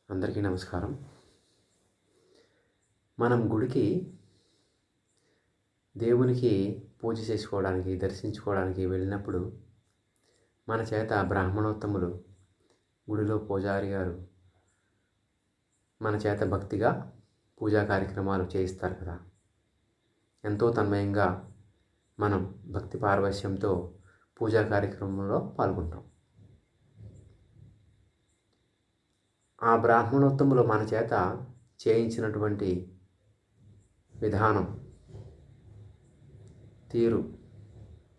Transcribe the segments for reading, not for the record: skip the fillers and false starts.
అందరికీ నమస్కారం. మనం గుడికి దేవునికి పూజ చేసుకోవడానికి, దర్శించుకోవడానికి వెళ్ళినప్పుడు మన చేత బ్రాహ్మణోత్తములు గుడిలో పూజారి గారు మన చేత భక్తిగా పూజా కార్యక్రమాలు చేయిస్తారు కదా! ఎంతో తన్మయంగా మనం భక్తి పారవశ్యంతో పూజా కార్యక్రమంలో పాల్గొంటాం. ఆ బ్రాహ్మణోత్తములు మన చేత చేయించినటువంటి విధానం, తీరు,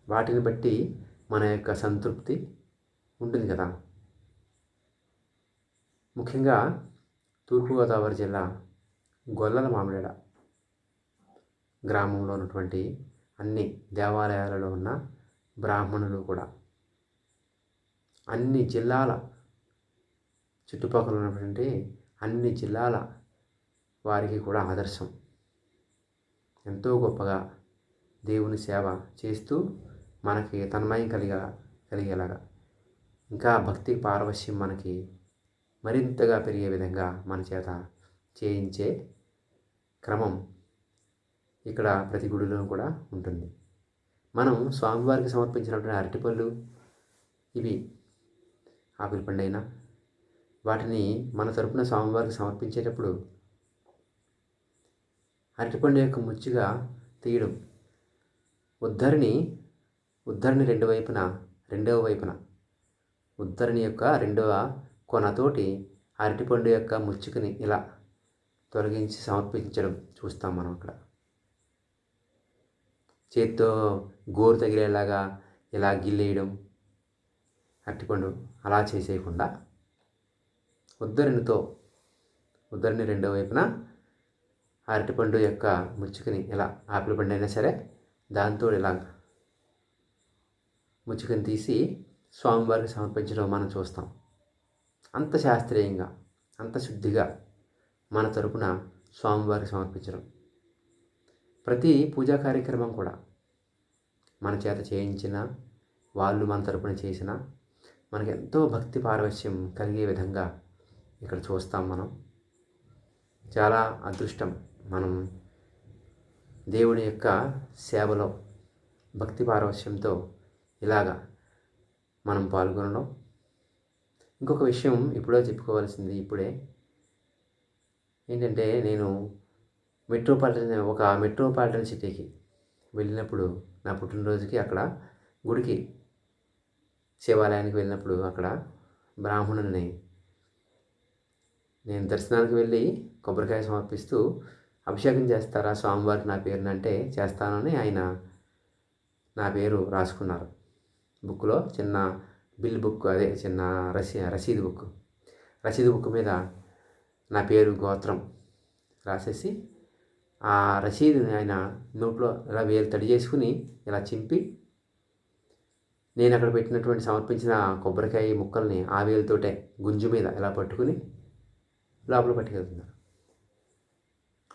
వాటిని బట్టి మన యొక్క సంతృప్తి ఉంటుంది కదా. ముఖ్యంగా తూర్పుగోదావరి జిల్లా గొల్లల మామిడాడ గ్రామంలో ఉన్నటువంటి అన్ని దేవాలయాలలో ఉన్న బ్రాహ్మణులు కూడా అన్ని జిల్లాల చుట్టుపక్కల ఉన్నటువంటి అన్ని జిల్లాల వారికి కూడా ఆదర్శం. ఎంతో గొప్పగా దేవుని సేవ చేస్తూ మనకి తన్మయం కలిగేలాగా, ఇంకా భక్తి పారవశ్యం మనకి మరింతగా పెరిగే విధంగా మన చేత చేయించే క్రమం ఇక్కడ ప్రతి గుడిలో కూడా ఉంటుంది. మనం స్వామివారికి సమర్పించినటువంటి అరటిపళ్ళు, ఇవి ఆపిల్ పండు అయినా, వాటిని మన తరపున స్వామివారికి సమర్పించేటప్పుడు అరటిపండు యొక్క ముచ్చుగా తీయడం, ఉద్ధరణి రెండవ వైపున ఉద్ధరణి యొక్క రెండవ కొనతోటి అరటిపండు యొక్క ముచ్చుకుని ఇలా తొలగించి సమర్పించడం చూస్తాం మనం. అక్కడ చేత్తో గోరు తగిలేలాగా ఇలా గిల్లేయడం, అరటిపండు అలా చేసేయకుండా ఉద్ధరణి రెండవ వైపున అరటిపండు యొక్క ముచ్చుకుని ఇలా, ఆపిల్ పండు అయినా సరే దాంతో ఇలా ముచ్చుకుని తీసి స్వామివారికి సమర్పించడం మనం చూస్తాం. అంత శాస్త్రీయంగా, అంత శుద్ధిగా మన తరపున స్వామివారికి సమర్పించడం. ప్రతి పూజా కార్యక్రమం కూడా మన చేత చేయించిన వాళ్ళు, మన తరపున చేసిన, మనకి ఎంతో భక్తి పారవశ్యం కలిగే విధంగా ఇక్కడ చూస్తాం మనం. చాలా అదృష్టం మనం దేవుని యొక్క సేవలో భక్తి పారవశ్యంతో ఇలాగా మనం పాల్గొనడం. ఇంకొక విషయం ఇప్పుడే చెప్పుకోవాల్సింది, ఇప్పుడే ఏంటంటే, నేను మెట్రోపాలిటన్ సిటీకి వెళ్ళినప్పుడు, నా పుట్టినరోజుకి అక్కడ గుడికి, శివాలయానికి వెళ్ళినప్పుడు అక్కడ బ్రాహ్మణుని నేను దర్శనానికి వెళ్ళి కొబ్బరికాయ సమర్పిస్తూ, అభిషేకం చేస్తారా స్వామివారికి నా పేరున అంటే చేస్తానని ఆయన నా పేరు రాసుకున్నారు. బుక్లో చిన్న బిల్ బుక్, అదే చిన్న రసీదు బుక్ మీద నా పేరు, గోత్రం రాసేసి ఆ రసీదుని ఆయన నోట్లో ఇలా వేలు తడి చేసుకుని ఇలా చింపి, నేను అక్కడ పెట్టినటువంటి సమర్పించిన కొబ్బరికాయ ముక్కల్ని ఆ వేలుతోటే గుంజు మీద ఇలా పట్టుకుని లోపల పట్టుకెళ్తున్నారు.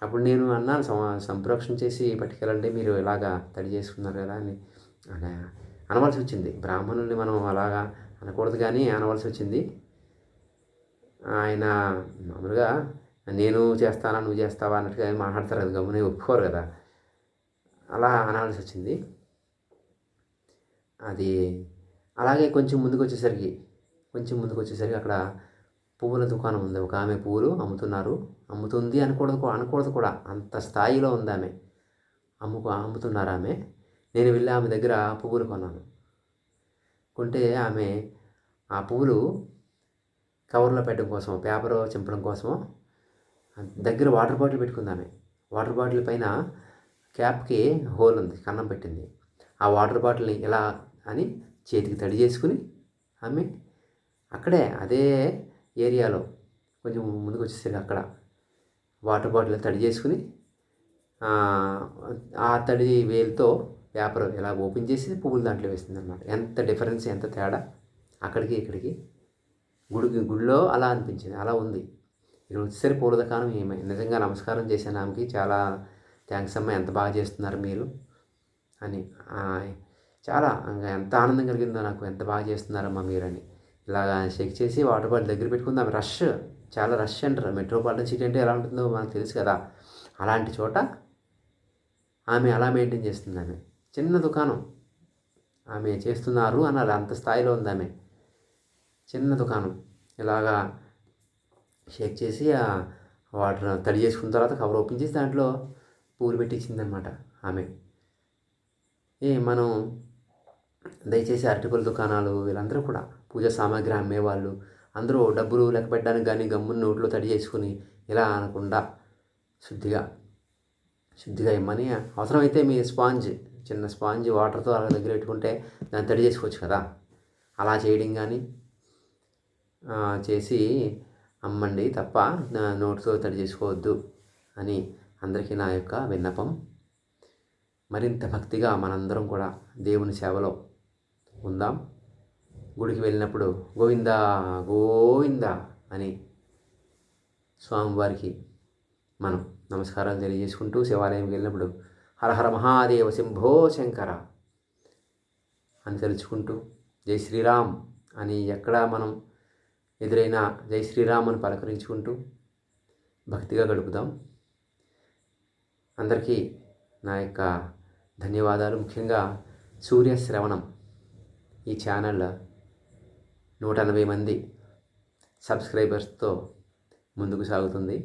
అప్పుడు నేను అన్నాను, సంప్రోక్షణ చేసి పట్టుకెళ్ళండి, మీరు ఇలాగా తడి చేసుకున్నారు కదా అని అనవలసి వచ్చింది. బ్రాహ్మణుల్ని మనం అలాగా అనకూడదు కానీ అనవలసి వచ్చింది. ఆయన మామూలుగా నేను చేస్తానా నువ్వు చేస్తావా అన్నట్టుగా మాట్లాడతారు కదా, గమ్మునే ఒప్పుకోరు కదా, అలా అనవలసి వచ్చింది. అది అలాగే కొంచెం ముందుకు వచ్చేసరికి అక్కడ పువ్వుల దుకాణం ఉంది. ఒక ఆమె పువ్వులు అమ్ముతుంది అనకూడదు కూడా, అంత స్థాయిలో ఉంది ఆమె. అమ్ముతున్నారు ఆమె. నేను వెళ్ళి ఆమె దగ్గర పువ్వులు కొన్నాను. కొంటే ఆమె ఆ పువ్వులు కవర్లో పెట్టడం కోసం, పేపర్ చింపడం కోసం దగ్గర వాటర్ బాటిల్ పెట్టుకుంది ఆమె. వాటర్ బాటిల్ పైన క్యాప్కి హోల్ ఉంది, కన్నం పెట్టింది. ఆ వాటర్ బాటిల్ని ఇలా అని చేతికి తడి చేసుకుని ఆమె అక్కడే అదే ఏరియాలో కొంచెం ముందుకు వచ్చేసరికి అక్కడ వాటర్ బాటిల్ తడి చేసుకుని ఆ తడి వేలుతో పేపర్ ఇలా ఓపెన్ చేసి పువ్వులు దాంట్లో వేస్తుంది అన్నమాట. ఎంత డిఫరెన్స్, ఎంత తేడా అక్కడికి ఇక్కడికి. గుడిలో అలా అనిపించింది, అలా ఉంది. ఇక్కడ వచ్చేసరి పూల దుకాణం ఏమై నిజంగా నమస్కారం చేశాను ఆమెకి. చాలా థ్యాంక్స్ అమ్మా, ఎంత బాగా చేస్తున్నారు మీరు అని. చాలా ఎంత ఆనందం కలిగిందో నాకు, ఎంత బాగా చేస్తున్నారమ్మా మీరు అని. ఇలాగా షేక్ చేసి వాటర్ బాటిల్ దగ్గర పెట్టుకుంది ఆమె. రష్ చాలా రష్ అంటారు. మెట్రోపాలిటన్ సిటీ అంటే ఎలా ఉంటుందో మనకు తెలుసు కదా. అలాంటి చోట ఆమె అలా మెయింటైన్ చేస్తుంది. ఆమె చిన్న దుకాణం ఆమె చేస్తున్నారు అనాలి, అంత స్థాయిలో ఉంది ఆమె. చిన్న దుకాణం ఇలాగా షేక్ చేసి ఆ వాటర్ తడి చేసుకున్న తర్వాత కవర్ ఓపెన్ చేసి దాంట్లో పూలు పెట్టించిందనమాట ఆమె. మనం దయచేసి అరటిపళ్ళ దుకాణాలు వీళ్ళందరూ కూడా పూజా సామాగ్రి అమ్మేవాళ్ళు అందరూ డబ్బులు లెక్క పెట్టడానికి కానీ గమ్మున నోట్లో తడి చేసుకుని ఇలా అనకుండా శుద్ధిగా ఇమ్మని, అవసరమైతే మీ చిన్న స్పాంజ్ వాటర్తో అలా దగ్గర పెట్టుకుంటే దాన్ని తడి చేసుకోవచ్చు కదా. అలా చేయడం కానీ చేసి అమ్మండి తప్ప నోటితో తడి చేసుకోవద్దు అని అందరికీ నా యొక్క విన్నపం. మరింత భక్తిగా మనందరం కూడా దేవుని సేవలో ఉందాం. గుడికి వెళ్ళినప్పుడు గోవిందా గోవిందా అని స్వామివారికి మనం నమస్కారాలు తెలియజేసుకుంటూ, శివాలయంకి వెళ్ళినప్పుడు హర హర మహాదేవ శంభో శంకర అని తెలుసుకుంటూ, జై శ్రీరామ్ అని ఎక్కడ మనం ఎదురైనా జై శ్రీరామ్ అని పలకరించుకుంటూ భక్తిగా గడుపుదాం. అందరికీ నా యొక్క ధన్యవాదాలు. ముఖ్యంగా సూర్యశ్రవణం ఈ ఛానల్ 180 మంది సబ్స్క్రైబర్స్తో ముందుకు సాగుతుంది.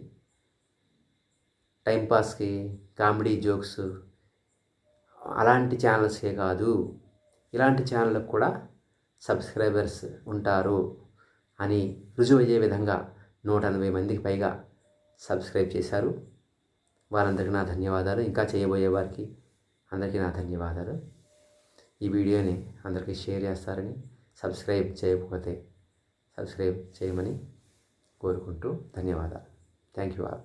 టైంపాస్కి కామెడీ జోక్స్ అలాంటి ఛానల్స్కే కాదు, ఇలాంటి ఛానళ్ళకు కూడా సబ్స్క్రైబర్స్ ఉంటారు అని రుజువు అయ్యే విధంగా 180 మందికి పైగా సబ్స్క్రైబ్ చేశారు. వారందరికీ నా ధన్యవాదాలు. ఇంకా చేయబోయే వారికి అందరికీ నా ధన్యవాదాలు. ఈ వీడియోని అందరికీ షేర్ చేస్తారని, సబ్స్క్రైబ్ చేయకపోతే సబ్స్క్రైబ్ చేయమని కోరుకుంటూ ధన్యవాదాలు. Thank you all.